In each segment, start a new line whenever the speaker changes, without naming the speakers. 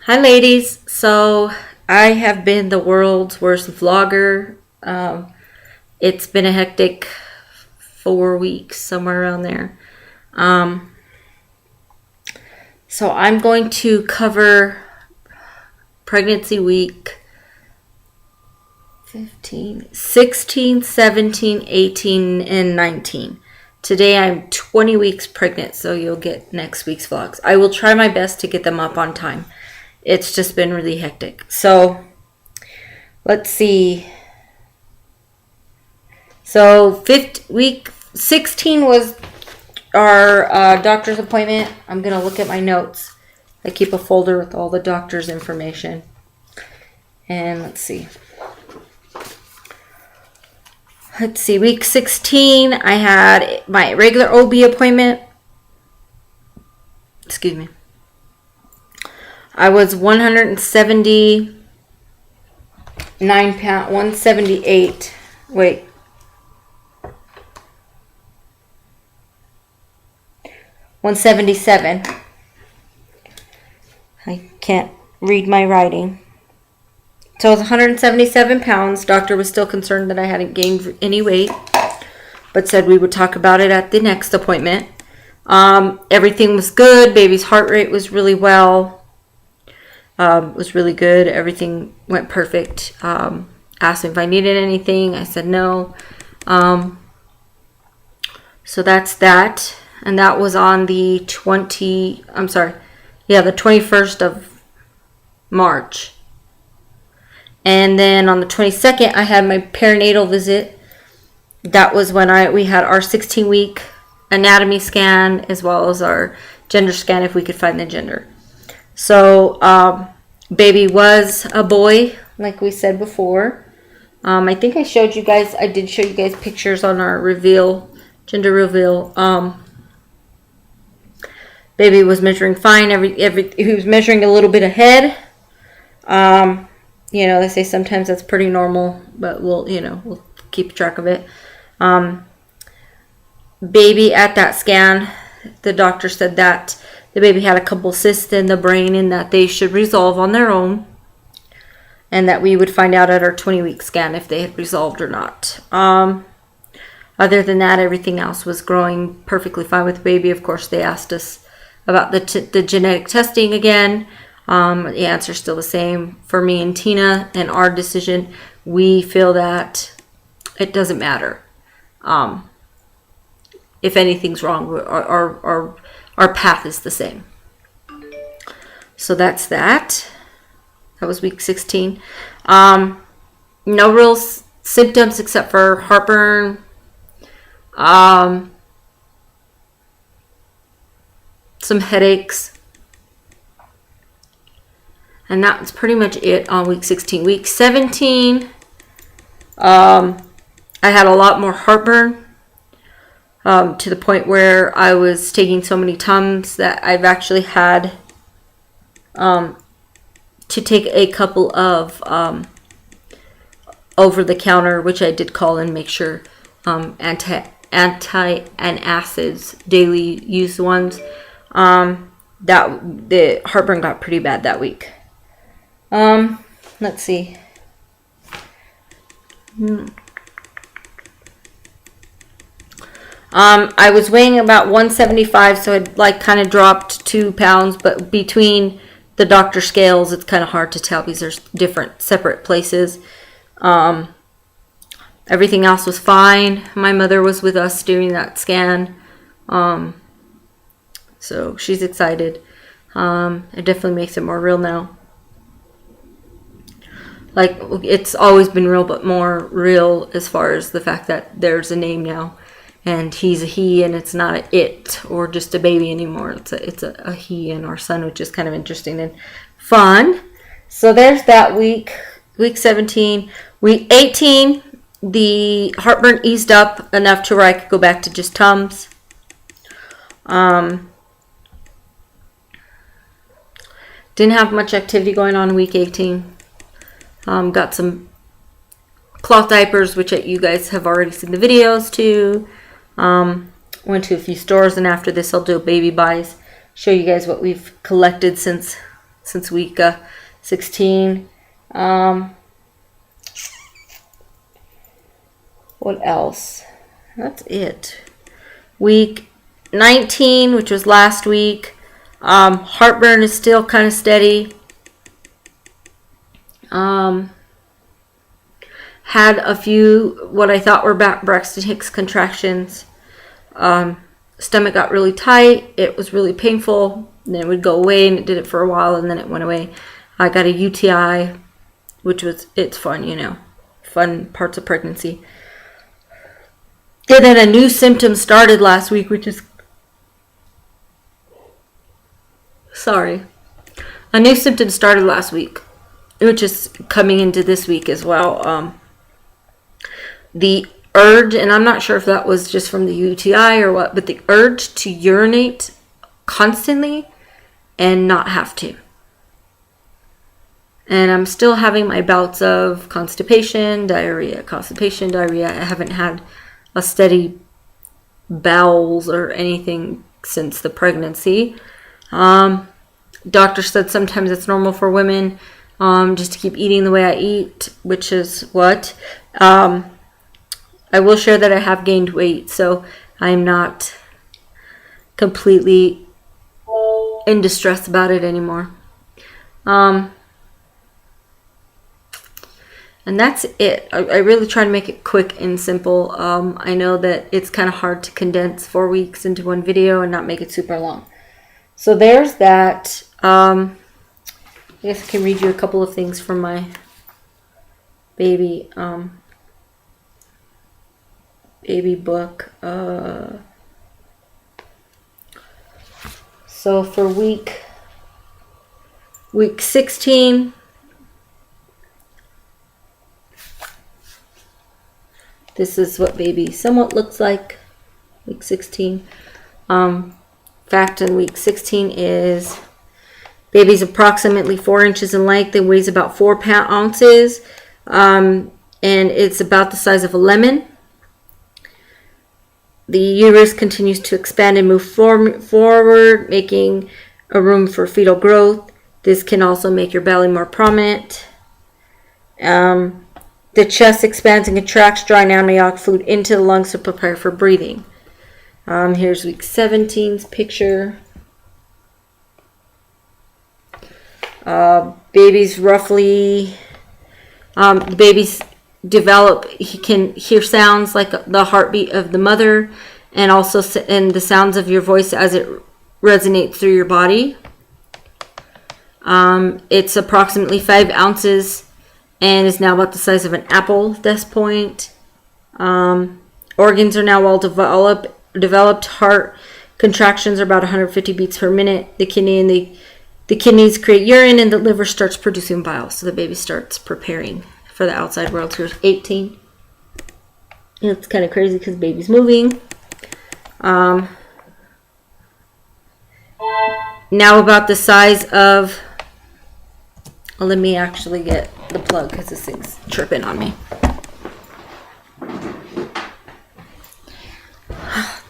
Hi, ladies. So, I have been the world's worst vlogger. It's been a hectic 4 weeks, somewhere around there. Um, so, I'm going to cover pregnancy week 15, 16, 17, 18, and 19. Today, I'm 20 weeks pregnant, so you'll get next week's vlogs. I will try my best to get them up on time. It's just been really hectic. So, let's see. So, week 16 was our doctor's appointment. I'm going to look at my notes. I keep a folder with all the doctor's information. And let's see. Week 16, I had my regular OB appointment. Excuse me. I was 179 pounds, 178. Wait. 177. I can't read my writing. So I was 177 pounds. Doctor was still concerned that I hadn't gained any weight, but said we would talk about it at the next appointment. Everything was good. Baby's heart rate was really well. Was really good. Everything went perfect. Asked me if I needed anything. I said no. So that's that. And that was on the 21st of March. And then on the 22nd, I had my perinatal visit. That was when we had our 16-week anatomy scan as well as our gender scan if we could find the gender. So, baby was a boy, like we said before. I think I did show you guys pictures on our gender reveal. Baby was measuring fine. He was measuring a little bit ahead. They say sometimes that's pretty normal, but we'll keep track of it. Baby at that scan, the doctor said that the baby had a couple cysts in the brain and that they should resolve on their own, and that we would find out at our 20-week scan if they had resolved or not. Other than that, everything else was growing perfectly fine with baby. Of course, they asked us about the genetic testing again. The answer's still the same for me and Tina, and our decision. We feel that it doesn't matter. If anything's wrong, our path is the same. So that's that. That was week 16. No real symptoms except for heartburn. Some headaches. And that's pretty much it on week 16. Week 17, I had a lot more heartburn. To the point where I was taking so many Tums that I've actually had to take a couple of over-the-counter, which I did call and make sure, anti-acids, daily use ones. That the heartburn got pretty bad that week. Let's see. I was weighing about 175, so it kind of dropped 2 pounds, but between the doctor scales, it's kind of hard to tell because there's different separate places. Everything else was fine. My mother was with us during that scan. So she's excited. It definitely makes it more real now. It's always been real, but more real as far as the fact that there's a name now. And he's a he, and it's not a it or just a baby anymore. It's a he and our son, which is kind of interesting and fun. So there's that week 17. Week 18, the heartburn eased up enough to where I could go back to just Tums. Didn't have much activity going on in week 18. Got some cloth diapers, which you guys have already seen the videos to. Went to a few stores, and after this I'll do a baby buys, show you guys what we've collected since since week 16. What else? That's it. Week 19, which was last week. Heartburn is still kind of steady. Had a few what I thought were Braxton Hicks contractions. Stomach got really tight. It was really painful. Then it would go away, and it did it for a while, and then it went away. I got a UTI, which was, it's fun, you know, fun parts of pregnancy. And then a new symptom started last week, which is, a new symptom started last week, which is coming into this week as well. The urge, and I'm not sure if that was just from the UTI or what, but the urge to urinate constantly and not have to. And I'm still having my bouts of constipation, diarrhea. I haven't had a steady bowels or anything since the pregnancy. Doctor said sometimes it's normal for women just to keep eating the way I eat, which is what. I will share that I have gained weight, so I'm not completely in distress about it anymore. And that's it. I really try to make it quick and simple. I know that it's kind of hard to condense 4 weeks into one video and not make it super long. So there's that. I guess I can read you a couple of things from my baby baby book. So for week 16, this is what baby somewhat looks like. Week 16. Fact in week 16 is baby's approximately 4 inches in length. It weighs about 4 ounces. And it's about the size of a lemon. The uterus continues to expand and move forward, making a room for fetal growth. This can also make your belly more prominent. The chest expands and contracts, drawing amniotic fluid into the lungs to prepare for breathing. Here's week 17's picture. Baby's roughly, the baby's develop, he can hear sounds like the heartbeat of the mother, and also and the sounds of your voice as it resonates through your body. It's approximately 5 ounces and is now about the size of an apple at this point. Organs are now well developed. Heart contractions are about 150 beats per minute. The kidneys create urine, and the liver starts producing bile. So the baby starts preparing for the outside world. Here's 18. It's kind of crazy because baby's moving. Now about the size of, well, let me actually get the plug because this thing's tripping on me.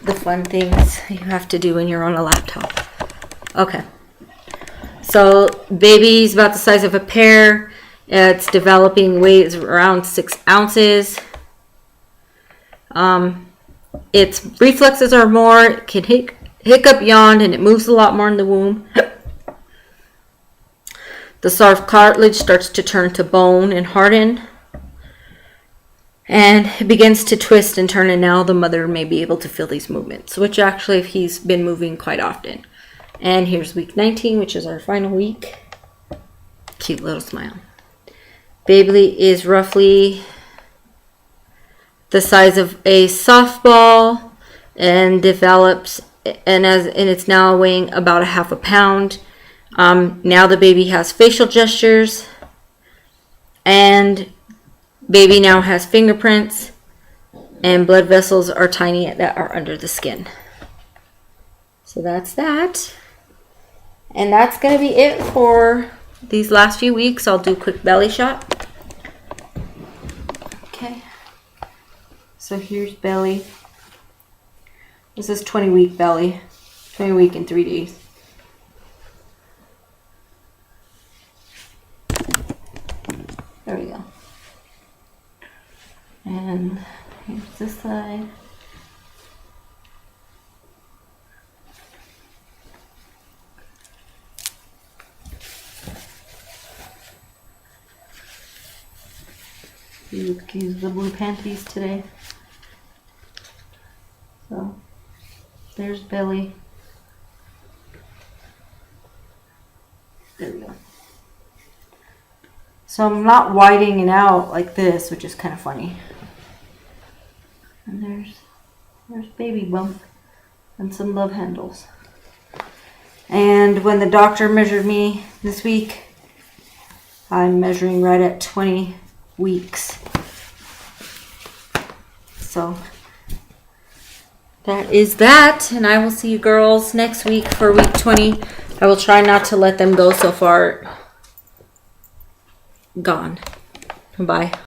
The fun things you have to do when you're on a laptop. Okay. So baby's about the size of a pear. It's developing, weighs around 6 ounces. Its reflexes are more. It can hiccup, yawn, and it moves a lot more in the womb. The soft cartilage starts to turn to bone and harden. And it begins to twist and turn, and now the mother may be able to feel these movements, which actually he's been moving quite often. And here's week 19, which is our final week. Cute little smile. Baby is roughly the size of a softball and develops, and it's now weighing about a half a pound. Now the baby has facial gestures, and baby now has fingerprints, and blood vessels are tiny that are under the skin. So that's that. And that's going to be it for these last few weeks. I'll do a quick belly shot. Okay. So here's belly. This is 20-week belly. 20 week in 3 days. There we go. And here's this side. You use the blue panties today. So there's Billy. There we go. So I'm not whiting it out like this, which is kind of funny. And there's Baby Bump and some love handles. And when the doctor measured me this week, I'm measuring right at 20 weeks. So that is that, and I will see you girls next week for week 20. I will try not to let them go so far gone. Bye.